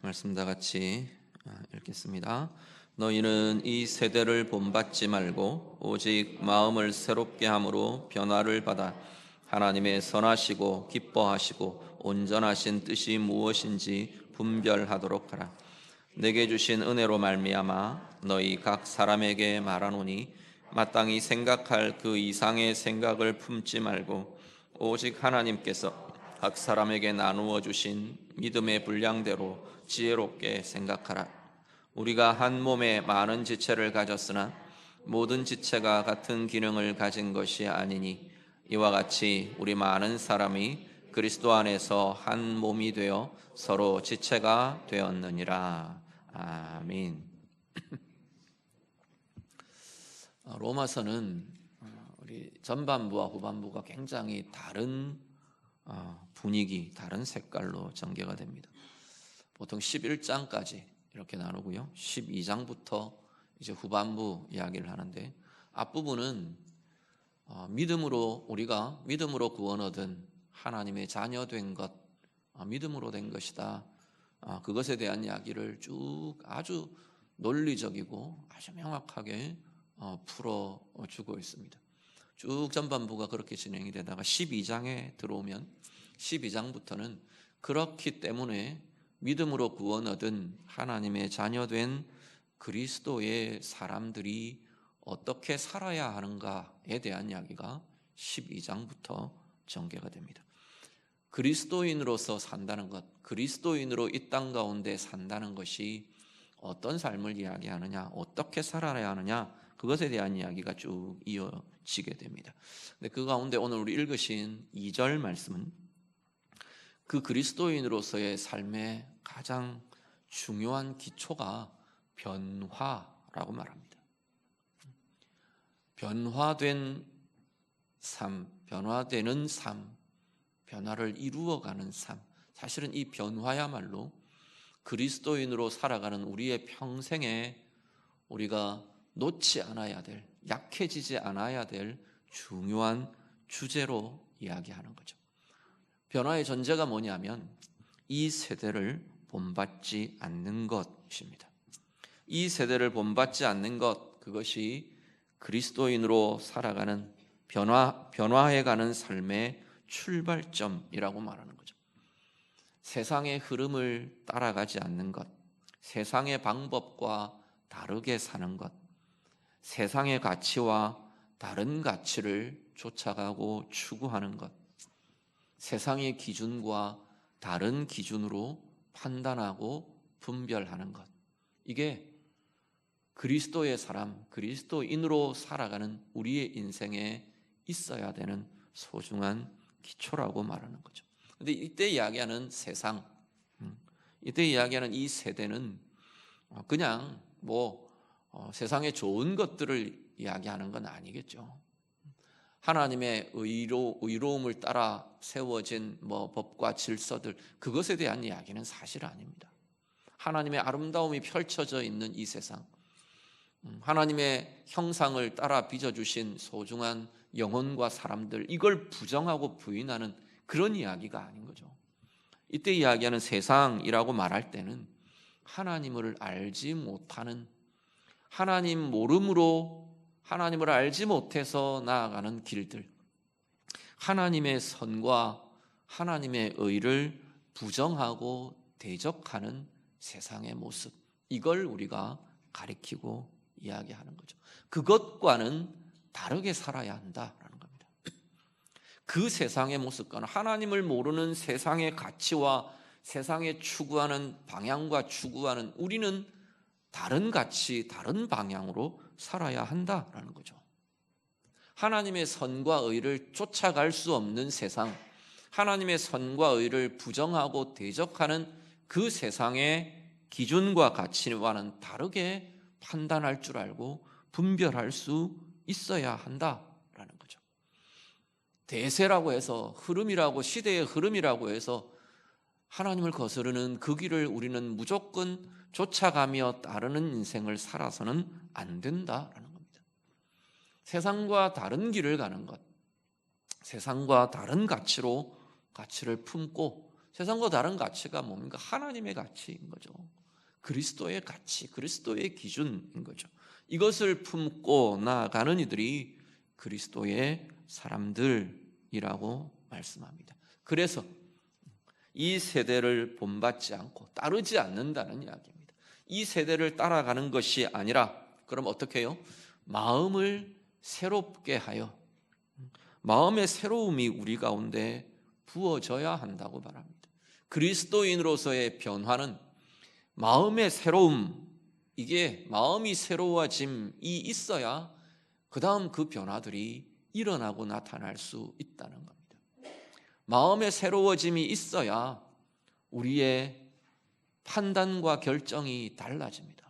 말씀 다 같이 읽겠습니다. 너희는 이 세대를 본받지 말고 오직 마음을 새롭게 함으로 변화를 받아 하나님의 선하시고 기뻐하시고 온전하신 뜻이 무엇인지 분별하도록 하라. 내게 주신 은혜로 말미암아 너희 각 사람에게 말하노니 마땅히 생각할 그 이상의 생각을 품지 말고 오직 하나님께서 각 사람에게 나누어 주신 믿음의 분량대로 지혜롭게 생각하라. 우리가 한 몸에 많은 지체를 가졌으나 모든 지체가 같은 기능을 가진 것이 아니니 이와 같이 우리 많은 사람이 그리스도 안에서 한 몸이 되어 서로 지체가 되었느니라. 아멘. 로마서는 우리 전반부와 후반부가 굉장히 다른 분위기, 다른 색깔로 전개가 됩니다. 보통 11장까지 이렇게 나누고요. 12장부터 이제 후반부 이야기를 하는데 앞부분은 믿음으로 우리가 믿음으로 구원 얻은 하나님의 자녀 된 것, 믿음으로 된 것이다. 그것에 대한 이야기를 쭉 아주 논리적이고 아주 명확하게 풀어주고 있습니다. 쭉 전반부가 그렇게 진행이 되다가 12장에 들어오면 12장부터는 그렇기 때문에 믿음으로 구원 얻은 하나님의 자녀된 그리스도의 사람들이 어떻게 살아야 하는가에 대한 이야기가 12장부터 전개가 됩니다. 그리스도인으로서 산다는 것, 그리스도인으로 이 땅 가운데 산다는 것이 어떤 삶을 이야기하느냐, 어떻게 살아야 하느냐, 그것에 대한 이야기가 쭉 이어지게 됩니다. 근데 그 가운데 오늘 우리 읽으신 2절 말씀은 그 그리스도인으로서의 삶의 가장 중요한 기초가 변화라고 말합니다. 변화된 삶, 변화되는 삶, 변화를 이루어가는 삶. 사실은 이 변화야말로 그리스도인으로 살아가는 우리의 평생에 우리가 놓지 않아야 될, 약해지지 않아야 될 중요한 주제로 이야기하는 거죠. 변화의 전제가 뭐냐면 이 세대를 본받지 않는 것입니다. 이 세대를 본받지 않는 것, 그것이 그리스도인으로 살아가는 변화해가는 삶의 출발점이라고 말하는 거죠. 세상의 흐름을 따라가지 않는 것, 세상의 방법과 다르게 사는 것, 세상의 가치와 다른 가치를 쫓아가고 추구하는 것, 세상의 기준과 다른 기준으로 판단하고 분별하는 것, 이게 그리스도의 사람, 그리스도인으로 살아가는 우리의 인생에 있어야 되는 소중한 기초라고 말하는 거죠. 그런데 이때 이야기하는 세상, 이때 이야기하는 이 세대는 그냥 세상의 좋은 것들을 이야기하는 건 아니겠죠. 하나님의 의로움을 따라 세워진 법과 질서들, 그것에 대한 이야기는 사실 아닙니다. 하나님의 아름다움이 펼쳐져 있는 이 세상, 하나님의 형상을 따라 빚어주신 소중한 영혼과 사람들, 이걸 부정하고 부인하는 그런 이야기가 아닌 거죠. 이때 이야기하는 세상이라고 말할 때는 하나님을 알지 못하는, 하나님 모름으로 하나님을 알지 못해서 나아가는 길들, 하나님의 선과 하나님의 의를 부정하고 대적하는 세상의 모습, 이걸 우리가 가리키고 이야기하는 거죠. 그것과는 다르게 살아야 한다라는 겁니다. 그 세상의 모습과는, 하나님을 모르는 세상의 가치와 세상에 추구하는 방향과 추구하는 우리는 다른 가치, 다른 방향으로 살아야 한다라는 거죠. 하나님의 선과 의를 쫓아갈 수 없는 세상, 하나님의 선과 의를 부정하고 대적하는 그 세상의 기준과 가치와는 다르게 판단할 줄 알고 분별할 수 있어야 한다라는 거죠. 대세라고 해서, 흐름이라고, 시대의 흐름이라고 해서 하나님을 거스르는 그 길을 우리는 무조건 쫓아가며 따르는 인생을 살아서는 안 된다라는 겁니다. 세상과 다른 길을 가는 것, 세상과 다른 가치를 품고 세상과 다른 가치가 뭡니까? 하나님의 가치인 거죠. 그리스도의 가치, 그리스도의 기준인 거죠. 이것을 품고 나아가는 이들이 그리스도의 사람들이라고 말씀합니다. 그래서 이 세대를 본받지 않고 따르지 않는다는 이야기입니다. 이 세대를 따라가는 것이 아니라 그럼 어떻게 해요? 마음을 새롭게 하여 마음의 새로움이 우리 가운데 부어져야 한다고 말합니다. 그리스도인으로서의 변화는 마음의 새로움, 이게 마음이 새로워짐이 있어야 그 다음 그 변화들이 일어나고 나타날 수 있다는 겁니다. 마음의 새로워짐이 있어야 우리의 판단과 결정이 달라집니다.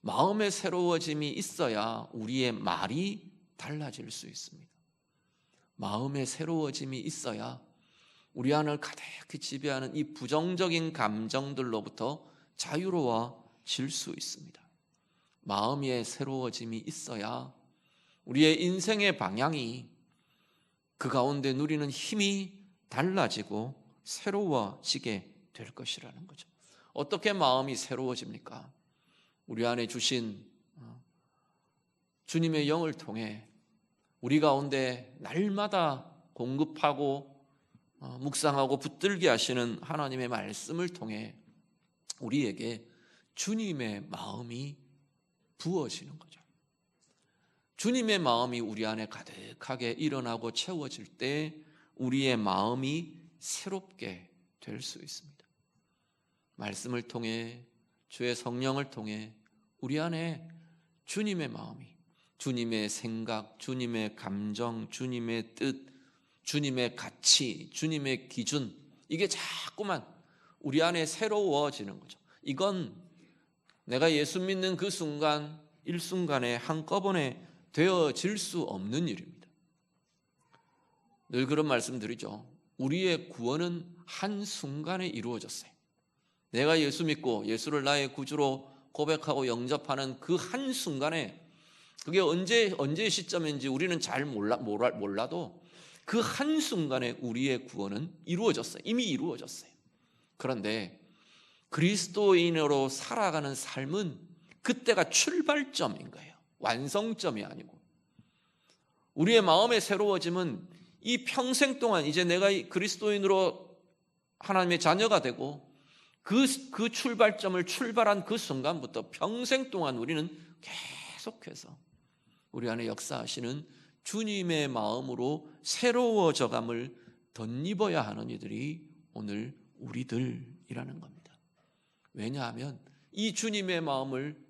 마음의 새로워짐이 있어야 우리의 말이 달라질 수 있습니다. 마음의 새로워짐이 있어야 우리 안을 가득히 지배하는 이 부정적인 감정들로부터 자유로워질 수 있습니다. 마음의 새로워짐이 있어야 우리의 인생의 방향이 그 가운데 누리는 힘이 달라지고 새로워지게 될 것이라는 거죠. 어떻게 마음이 새로워집니까? 우리 안에 주신 주님의 영을 통해 우리 가운데 날마다 공급하고 묵상하고 붙들게 하시는 하나님의 말씀을 통해 우리에게 주님의 마음이 부어지는 거죠. 주님의 마음이 우리 안에 가득하게 일어나고 채워질 때 우리의 마음이 새롭게 될 수 있습니다. 말씀을 통해 주의 성령을 통해 우리 안에 주님의 마음이, 주님의 생각, 주님의 감정, 주님의 뜻, 주님의 가치, 주님의 기준, 이게 자꾸만 우리 안에 새로워지는 거죠. 이건 내가 예수 믿는 그 순간 일순간에 한꺼번에 되어질 수 없는 일입니다. 늘 그런 말씀 드리죠. 우리의 구원은 한순간에 이루어졌어요. 내가 예수 믿고 예수를 나의 구주로 고백하고 영접하는 그 한순간에, 그게 언제의 시점인지 우리는 잘 몰라도 그 한순간에 우리의 구원은 이루어졌어요. 이미 이루어졌어요. 그런데 그리스도인으로 살아가는 삶은 그때가 출발점인 거예요. 완성점이 아니고. 우리의 마음의 새로워짐은 이 평생 동안 이제 내가 그리스도인으로 하나님의 자녀가 되고 그 출발점을 출발한 그 순간부터 평생 동안 우리는 계속해서 우리 안에 역사하시는 주님의 마음으로 새로워져감을 덧입어야 하는 이들이 오늘 우리들이라는 겁니다. 왜냐하면 이 주님의 마음을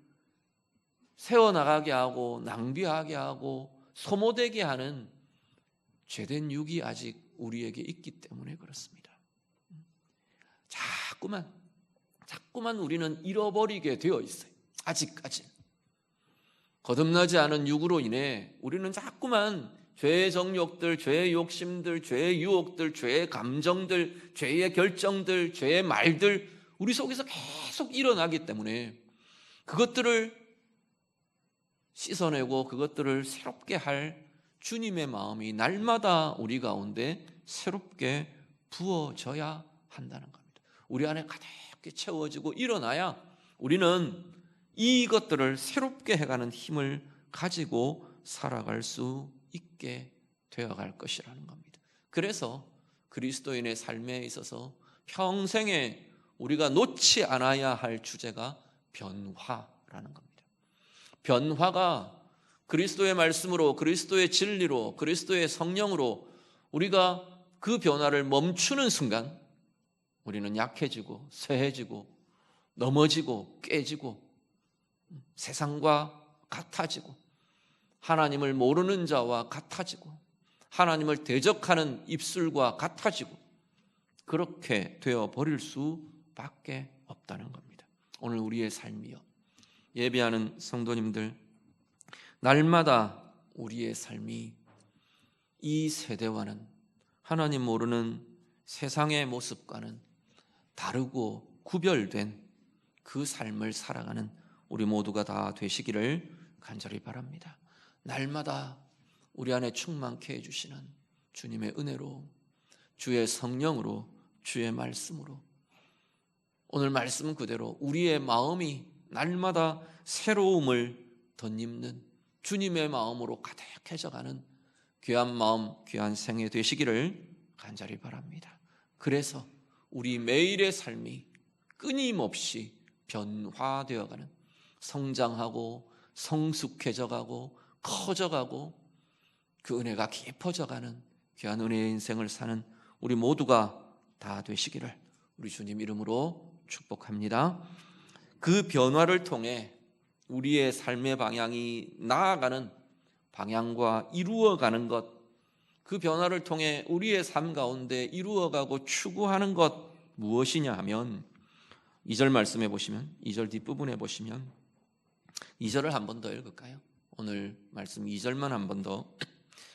세워나가게 하고 낭비하게 하고 소모되게 하는 죄된 육이 아직 우리에게 있기 때문에 그렇습니다. 자꾸만 우리는 잃어버리게 되어 있어요. 아직까지 거듭나지 않은 육으로 인해 우리는 자꾸만 죄의 정욕들, 죄의 욕심들, 죄의 유혹들, 죄의 감정들, 죄의 결정들, 죄의 말들 우리 속에서 계속 일어나기 때문에 그것들을 씻어내고 그것들을 새롭게 할 주님의 마음이 날마다 우리 가운데 새롭게 부어져야 한다는 겁니다. 우리 안에 가득히 채워지고 일어나야 우리는 이것들을 새롭게 해가는 힘을 가지고 살아갈 수 있게 되어갈 것이라는 겁니다. 그래서 그리스도인의 삶에 있어서 평생에 우리가 놓지 않아야 할 주제가 변화라는 겁니다. 변화가 그리스도의 말씀으로, 그리스도의 진리로, 그리스도의 성령으로 우리가 그 변화를 멈추는 순간 우리는 약해지고 쇠해지고 넘어지고 깨지고 세상과 같아지고 하나님을 모르는 자와 같아지고 하나님을 대적하는 입술과 같아지고 그렇게 되어버릴 수밖에 없다는 겁니다. 오늘 우리의 삶이요, 예배하는 성도님들, 날마다 우리의 삶이 이 세대와는, 하나님 모르는 세상의 모습과는 다르고 구별된 그 삶을 살아가는 우리 모두가 다 되시기를 간절히 바랍니다. 날마다 우리 안에 충만케 해주시는 주님의 은혜로, 주의 성령으로 주의 말씀으로 오늘 말씀 그대로 우리의 마음이 날마다 새로움을 덧입는 주님의 마음으로 가득해져가는 귀한 마음, 귀한 생애 되시기를 간절히 바랍니다. 그래서 우리 매일의 삶이 끊임없이 변화되어가는, 성장하고 성숙해져가고 커져가고 그 은혜가 깊어져가는 귀한 은혜의 인생을 사는 우리 모두가 다 되시기를 우리 주님 이름으로 축복합니다. 그 변화를 통해 우리의 삶의 방향이 나아가는 방향과 이루어가는 것, 그 변화를 통해 우리의 삶 가운데 이루어가고 추구하는 것 무엇이냐 하면 2절 말씀해 보시면, 2절 뒷부분에 보시면 2절을 한 번 더 읽을까요? 오늘 말씀 2절만 한 번 더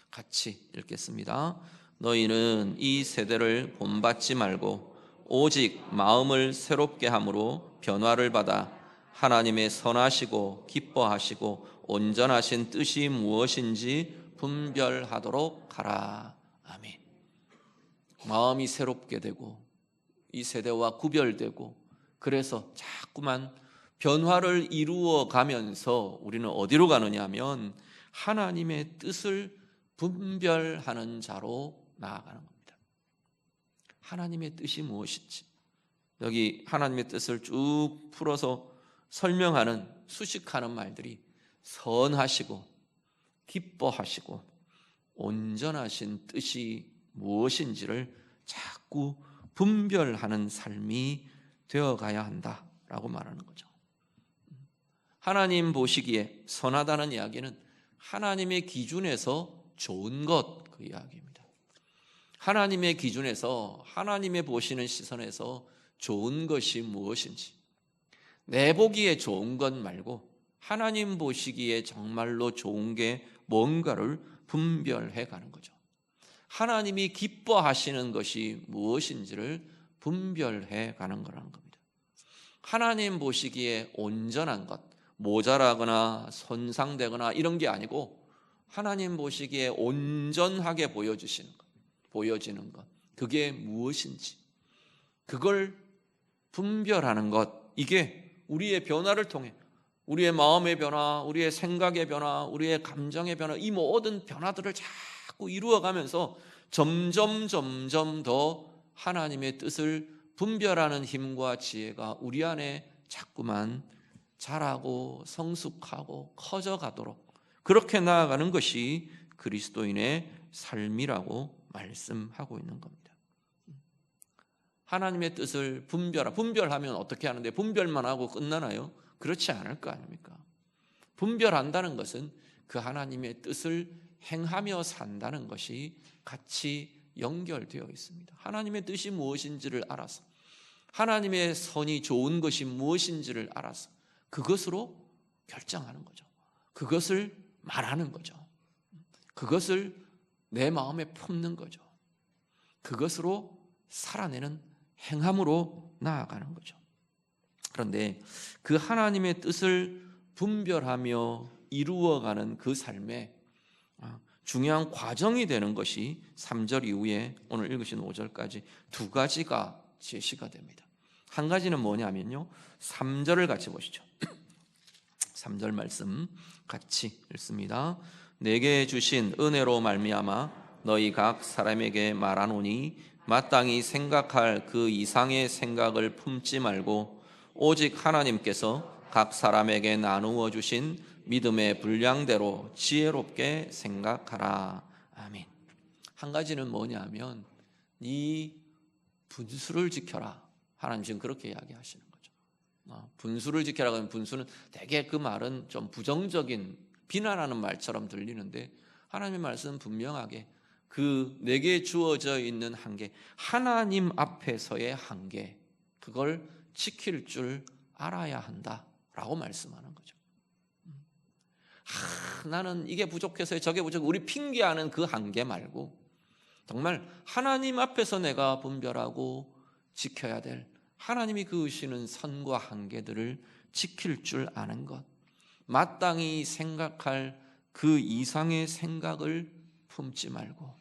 같이 읽겠습니다. 너희는 이 세대를 본받지 말고 오직 마음을 새롭게 함으로 변화를 받아 하나님의 선하시고 기뻐하시고 온전하신 뜻이 무엇인지 분별하도록 하라. 아멘. 마음이 새롭게 되고 이 세대와 구별되고 그래서 자꾸만 변화를 이루어 가면서 우리는 어디로 가느냐 하면 하나님의 뜻을 분별하는 자로 나아가는 겁니다. 하나님의 뜻이 무엇인지 여기 하나님의 뜻을 쭉 풀어서 설명하는 수식하는 말들이 선하시고 기뻐하시고 온전하신 뜻이 무엇인지를 자꾸 분별하는 삶이 되어가야 한다라고 말하는 거죠. 하나님 보시기에 선하다는 이야기는 하나님의 기준에서 좋은 것, 그 이야기입니다. 하나님의 기준에서, 하나님의 보시는 시선에서 좋은 것이 무엇인지, 내 보기에 좋은 것 말고 하나님 보시기에 정말로 좋은 게 뭔가를 분별해 가는 거죠. 하나님이 기뻐하시는 것이 무엇인지를 분별해 가는 거라는 겁니다. 하나님 보시기에 온전한 것, 모자라거나 손상되거나 이런 게 아니고 하나님 보시기에 온전하게 보여주시는 것, 보여지는 것, 그게 무엇인지 그걸 분별하는 것, 이게 우리의 변화를 통해 우리의 마음의 변화, 우리의 생각의 변화, 우리의 감정의 변화, 이 모든 변화들을 자꾸 이루어가면서 점점 더 하나님의 뜻을 분별하는 힘과 지혜가 우리 안에 자꾸만 자라고 성숙하고 커져가도록 그렇게 나아가는 것이 그리스도인의 삶이라고 말씀하고 있는 겁니다. 하나님의 뜻을 분별하면 어떻게 하는데 분별만 하고 끝나나요? 그렇지 않을 거 아닙니까? 분별한다는 것은 그 하나님의 뜻을 행하며 산다는 것이 같이 연결되어 있습니다. 하나님의 뜻이 무엇인지를 알아서, 하나님의 선이 좋은 것이 무엇인지를 알아서 그것으로 결정하는 거죠. 그것을 말하는 거죠. 그것을 내 마음에 품는 거죠. 그것으로 살아내는 행함으로 나아가는 거죠. 그런데 그 하나님의 뜻을 분별하며 이루어가는 그 삶에 중요한 과정이 되는 것이 3절 이후에 오늘 읽으신 5절까지 두 가지가 제시가 됩니다. 한 가지는 뭐냐면요, 3절을 같이 보시죠. 3절 말씀 같이 읽습니다. 내게 주신 은혜로 말미암아 너희 각 사람에게 말하노니 마땅히 생각할 그 이상의 생각을 품지 말고 오직 하나님께서 각 사람에게 나누어 주신 믿음의 분량대로 지혜롭게 생각하라. 아멘. 한 가지는 뭐냐면 이 분수를 지켜라. 하나님 지금 그렇게 이야기하시는 거죠. 분수를 지켜라 하면 분수는 대개 그 말은 좀 부정적인 비난하는 말처럼 들리는데 하나님의 말씀은 분명하게 그 내게 주어져 있는 한계, 하나님 앞에서의 한계, 그걸 지킬 줄 알아야 한다라고 말씀하는 거죠. 나는 이게 부족해서 저게 부족해, 우리 핑계하는 그 한계 말고 정말 하나님 앞에서 내가 분별하고 지켜야 될 하나님이 그으시는 선과 한계들을 지킬 줄 아는 것, 마땅히 생각할 그 이상의 생각을 품지 말고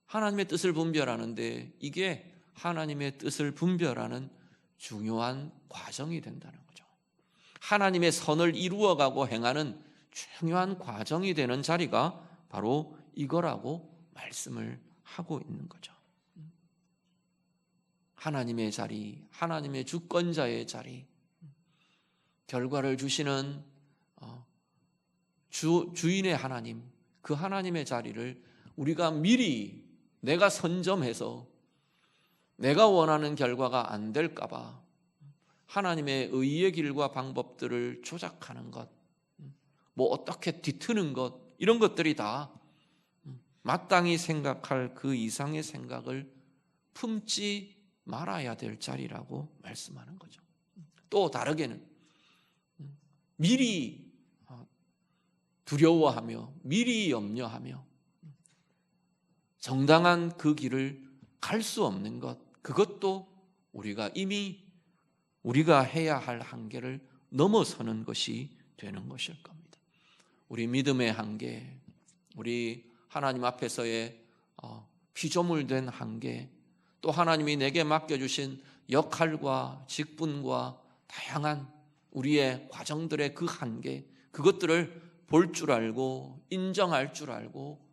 하나님의 뜻을 분별하는데 이게 하나님의 뜻을 분별하는 중요한 과정이 된다는 거죠. 하나님의 선을 이루어가고 행하는 중요한 과정이 되는 자리가 바로 이거라고 말씀을 하고 있는 거죠. 하나님의 자리, 하나님의 주권자의 자리, 결과를 주시는 주인의 하나님, 그 하나님의 자리를 우리가 미리 내가 선점해서 내가 원하는 결과가 안 될까 봐 하나님의 의의 길과 방법들을 조작하는 것, 뭐 어떻게 뒤트는 것, 이런 것들이 다 마땅히 생각할 그 이상의 생각을 품지 말아야 될 자리라고 말씀하는 거죠. 또 다르게는 미리 두려워하며 미리 염려하며 정당한 그 길을 갈 수 없는 것, 그것도 우리가 이미 우리가 해야 할 한계를 넘어서는 것이 되는 것일 겁니다. 우리 믿음의 한계, 우리 하나님 앞에서의 피조물된 한계, 또 하나님이 내게 맡겨주신 역할과 직분과 다양한 우리의 과정들의 그 한계, 그것들을 볼 줄 알고 인정할 줄 알고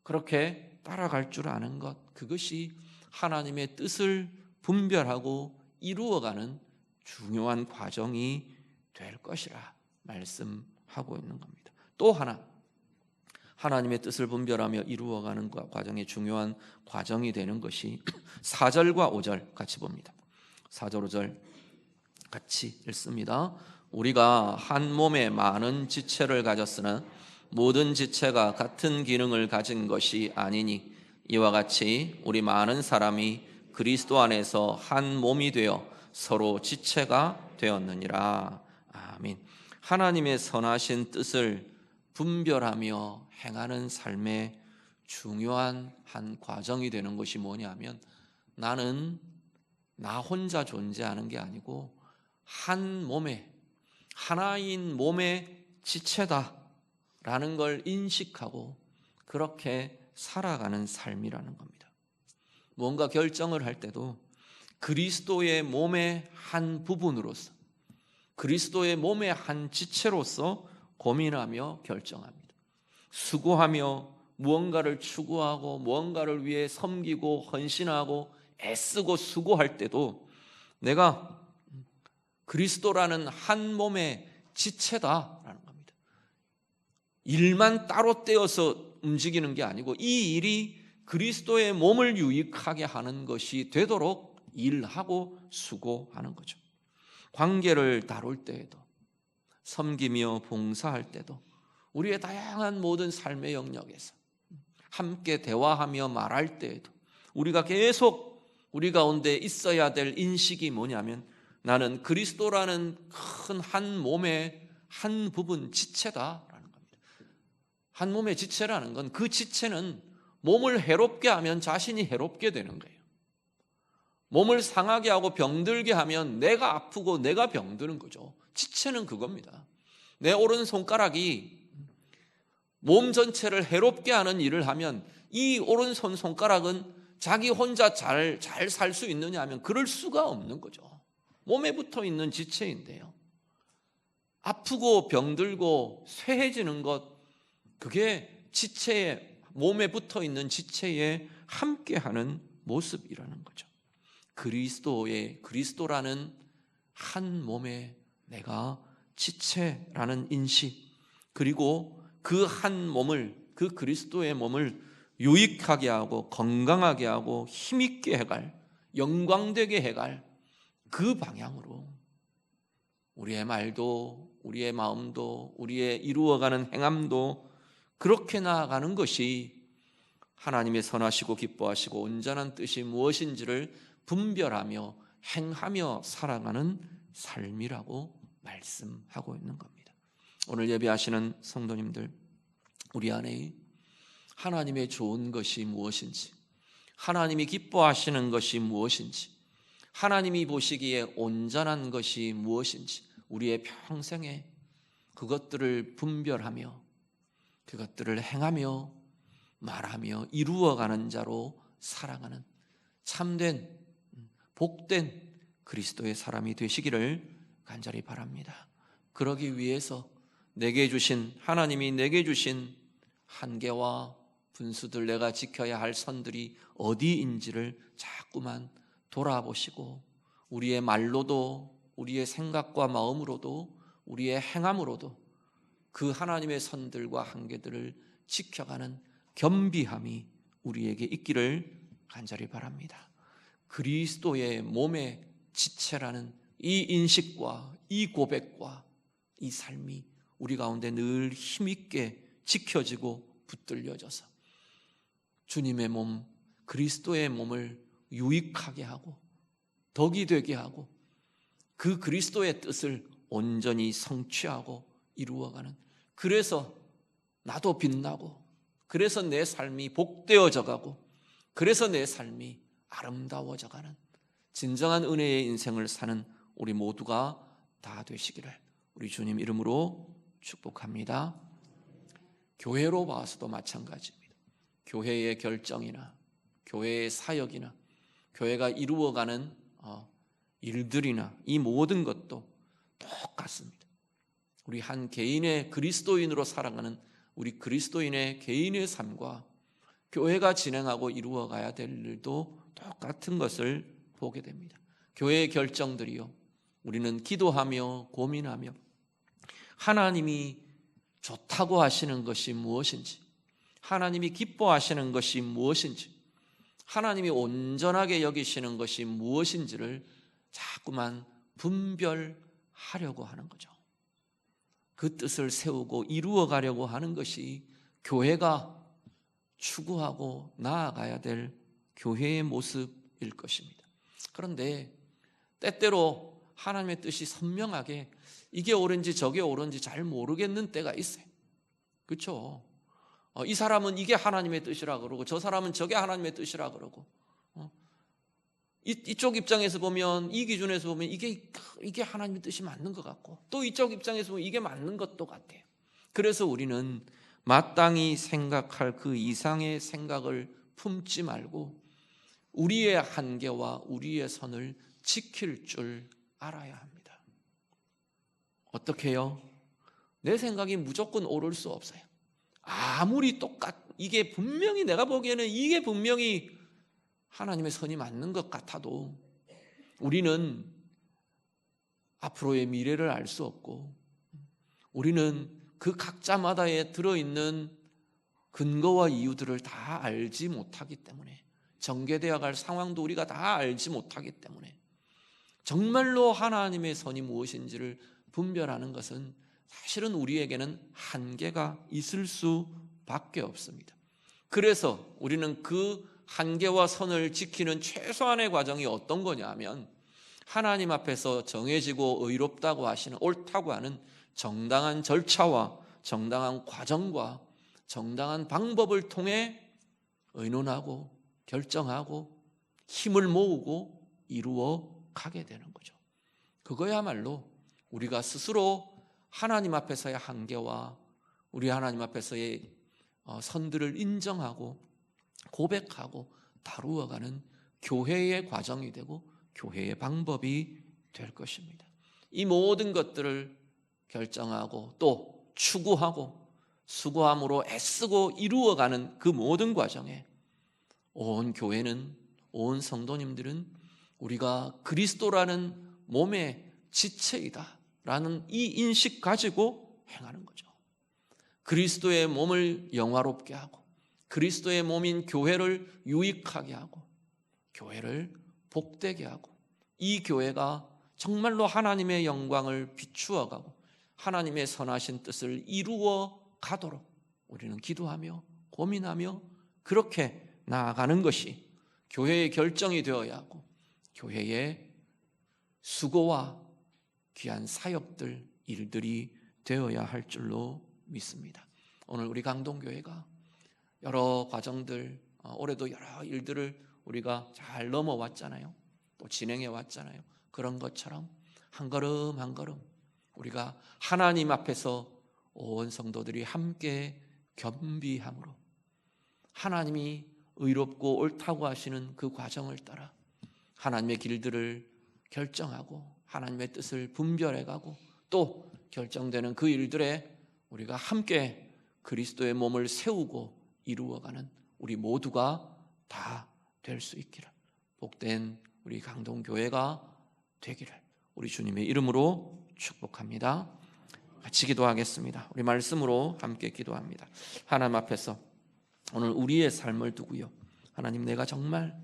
그렇게 따라갈 줄 아는 것, 그것이 하나님의 뜻을 분별하고 이루어가는 중요한 과정이 될 것이라 말씀하고 있는 겁니다. 또 하나, 하나님의 뜻을 분별하며 이루어가는 과정이 중요한 과정이 되는 것이 4절과 5절 같이 봅니다. 4절 5절 같이 읽습니다. 우리가 한 몸에 많은 지체를 가졌으나 모든 지체가 같은 기능을 가진 것이 아니니 이와 같이 우리 많은 사람이 그리스도 안에서 한 몸이 되어 서로 지체가 되었느니라. 아멘. 하나님의 선하신 뜻을 분별하며 행하는 삶의 중요한 한 과정이 되는 것이 뭐냐면, 나는 나 혼자 존재하는 게 아니고 한 몸에, 하나인 몸의 지체다라는 걸 인식하고 그렇게 살아가는 삶이라는 겁니다. 뭔가 결정을 할 때도 그리스도의 몸의 한 부분으로서, 그리스도의 몸의 한 지체로서 고민하며 결정합니다. 수고하며 무언가를 추구하고 무언가를 위해 섬기고 헌신하고 애쓰고 수고할 때도 내가 그리스도라는 한 몸의 지체다라는 겁니다. 일만 따로 떼어서 움직이는 게 아니고 이 일이 그리스도의 몸을 유익하게 하는 것이 되도록 일하고 수고하는 거죠. 관계를 다룰 때에도, 섬기며 봉사할 때도, 우리의 다양한 모든 삶의 영역에서 함께 대화하며 말할 때에도 우리가 계속 우리 가운데 있어야 될 인식이 뭐냐면, 나는 그리스도라는 큰 한 몸의 한 부분 지체다라는 겁니다. 한 몸의 지체라는 건, 그 지체는 몸을 해롭게 하면 자신이 해롭게 되는 거예요. 몸을 상하게 하고 병들게 하면 내가 아프고 내가 병드는 거죠. 지체는 그겁니다. 내 오른손가락이 몸 전체를 해롭게 하는 일을 하면 이 오른손 손가락은 자기 혼자 잘 살 수 있느냐 하면 그럴 수가 없는 거죠. 몸에 붙어 있는 지체인데요. 아프고 병들고 쇠해지는 것, 그게 지체에, 몸에 붙어 있는 지체에 함께하는 모습이라는 거죠. 그리스도라는 한 몸에 내가 지체라는 인식, 그리고 그 한 몸을, 그 그리스도의 몸을 유익하게 하고 건강하게 하고 힘있게 해갈, 영광되게 해갈 그 방향으로 우리의 말도, 우리의 마음도, 우리의 이루어가는 행함도 그렇게 나아가는 것이 하나님의 선하시고 기뻐하시고 온전한 뜻이 무엇인지를 분별하며 행하며 살아가는 삶이라고 말씀하고 있는 겁니다. 오늘 예배하시는 성도님들, 우리 안에 하나님의 좋은 것이 무엇인지, 하나님이 기뻐하시는 것이 무엇인지, 하나님이 보시기에 온전한 것이 무엇인지 우리의 평생에 그것들을 분별하며 그것들을 행하며 말하며 이루어가는 자로 살아가는 참된 복된 그리스도의 사람이 되시기를 간절히 바랍니다. 그러기 위해서 하나님이 내게 주신 한계와 분수들, 내가 지켜야 할 선들이 어디인지를 자꾸만 돌아보시고 우리의 말로도, 우리의 생각과 마음으로도, 우리의 행함으로도 그 하나님의 선들과 한계들을 지켜가는 겸비함이 우리에게 있기를 간절히 바랍니다. 그리스도의 몸의 지체라는 이 인식과 이 고백과 이 삶이 우리 가운데 늘 힘있게 지켜지고 붙들려져서 주님의 몸, 그리스도의 몸을 유익하게 하고 덕이 되게 하고 그 그리스도의 뜻을 온전히 성취하고 이루어가는, 그래서 나도 빛나고, 그래서 내 삶이 복되어져 가고, 그래서 내 삶이 아름다워져 가는 진정한 은혜의 인생을 사는 우리 모두가 다 되시기를 우리 주님 이름으로 축복합니다. 교회로 봐서도 마찬가지입니다. 교회의 결정이나 교회의 사역이나 교회가 이루어가는 일들이나 이 모든 것도 똑같습니다. 우리 한 개인의 그리스도인으로 살아가는 우리 그리스도인의 개인의 삶과 교회가 진행하고 이루어가야 될 일도 똑같은 것을 보게 됩니다. 교회의 결정들이요, 우리는 기도하며 고민하며 하나님이 좋다고 하시는 것이 무엇인지, 하나님이 기뻐하시는 것이 무엇인지, 하나님이 온전하게 여기시는 것이 무엇인지를 자꾸만 분별하려고 하는 거죠. 그 뜻을 세우고 이루어가려고 하는 것이 교회가 추구하고 나아가야 될 교회의 모습일 것입니다. 그런데 때때로 하나님의 뜻이 선명하게 이게 옳은지 저게 옳은지 잘 모르겠는 때가 있어요. 그렇죠? 이 사람은 이게 하나님의 뜻이라 그러고 저 사람은 저게 하나님의 뜻이라 그러고 이쪽 입장에서 보면, 이 기준에서 보면 이게 하나님의 뜻이 맞는 것 같고, 또 이쪽 입장에서 보면 이게 맞는 것도 같아요. 그래서 우리는 마땅히 생각할 그 이상의 생각을 품지 말고 우리의 한계와 우리의 선을 지킬 줄 알아야 합니다. 어떻게 해요? 내 생각이 무조건 옳을 수 없어요. 아무리 이게 분명히, 내가 보기에는 이게 분명히 하나님의 선이 맞는 것 같아도 우리는 앞으로의 미래를 알 수 없고, 우리는 그 각자마다에 들어있는 근거와 이유들을 다 알지 못하기 때문에, 전개되어 갈 상황도 우리가 다 알지 못하기 때문에 정말로 하나님의 선이 무엇인지를 분별하는 것은 사실은 우리에게는 한계가 있을 수밖에 없습니다. 그래서 우리는 그 한계와 선을 지키는 최소한의 과정이 어떤 거냐 하면, 하나님 앞에서 정해지고 의롭다고 하시는, 옳다고 하는 정당한 절차와 정당한 과정과 정당한 방법을 통해 의논하고 결정하고 힘을 모으고 이루어 가게 되는 거죠. 그거야말로 우리가 스스로 하나님 앞에서의 한계와 우리 하나님 앞에서의 선들을 인정하고 고백하고 다루어가는 교회의 과정이 되고 교회의 방법이 될 것입니다. 이 모든 것들을 결정하고 또 추구하고 수고함으로 애쓰고 이루어가는 그 모든 과정에 온 교회는, 온 성도님들은 우리가 그리스도라는 몸의 지체이다 라는 이 인식 가지고 행하는 거죠. 그리스도의 몸을 영화롭게 하고 그리스도의 몸인 교회를 유익하게 하고 교회를 복되게 하고, 이 교회가 정말로 하나님의 영광을 비추어가고 하나님의 선하신 뜻을 이루어 가도록 우리는 기도하며 고민하며 그렇게 나아가는 것이 교회의 결정이 되어야 하고 교회의 수고와 귀한 사역들, 일들이 되어야 할 줄로 믿습니다. 오늘 우리 강동교회가 여러 과정들, 올해도 여러 일들을 우리가 잘 넘어왔잖아요. 또 진행해 왔잖아요. 그런 것처럼 한 걸음 한 걸음 우리가 하나님 앞에서 온 성도들이 함께 겸비함으로 하나님이 의롭고 옳다고 하시는 그 과정을 따라 하나님의 길들을 결정하고 하나님의 뜻을 분별해가고 또 결정되는 그 일들에 우리가 함께 그리스도의 몸을 세우고 이루어가는 우리 모두가 다 될 수 있기를, 복된 우리 강동교회가 되기를 우리 주님의 이름으로 축복합니다. 같이 기도하겠습니다. 우리 말씀으로 함께 기도합니다. 하나님 앞에서 오늘 우리의 삶을 두고요, 하나님, 내가 정말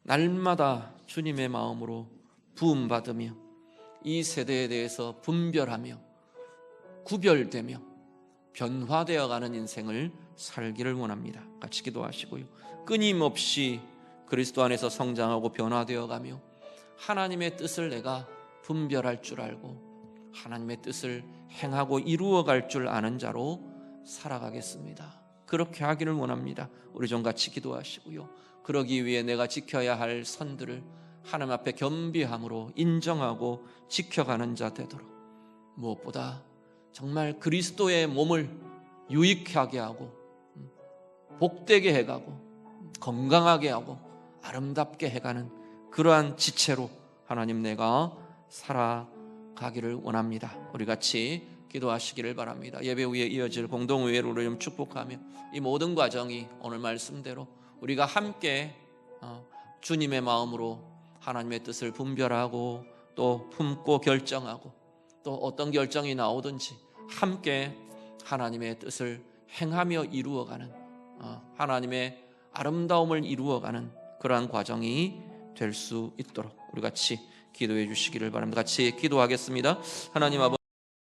날마다 주님의 마음으로 부음받으며 이 세대에 대해서 분별하며 구별되며 변화되어가는 인생을 살기를 원합니다. 같이 기도하시고요, 끊임없이 그리스도 안에서 성장하고 변화되어가며 하나님의 뜻을 내가 분별할 줄 알고 하나님의 뜻을 행하고 이루어갈 줄 아는 자로 살아가겠습니다. 그렇게 하기를 원합니다. 우리 좀 같이 기도하시고요, 그러기 위해 내가 지켜야 할 선들을 하나님 앞에 겸비함으로 인정하고 지켜가는 자 되도록, 무엇보다 정말 그리스도의 몸을 유익하게 하고 복되게 해가고 건강하게 하고 아름답게 해가는 그러한 지체로 하나님, 내가 살아가기를 원합니다. 우리 같이 기도하시기를 바랍니다. 예배 후에 이어질 공동의회로 좀 축복하며 이 모든 과정이 오늘 말씀대로 우리가 함께 주님의 마음으로 하나님의 뜻을 분별하고 또 품고 결정하고 또 어떤 결정이 나오든지 함께 하나님의 뜻을 행하며 이루어가는 하나님의 아름다움을 이루어가는 그러한 과정이 될 수 있도록 우리 같이 기도해 주시기를 바랍니다. 같이 기도하겠습니다. 하나님 아버지,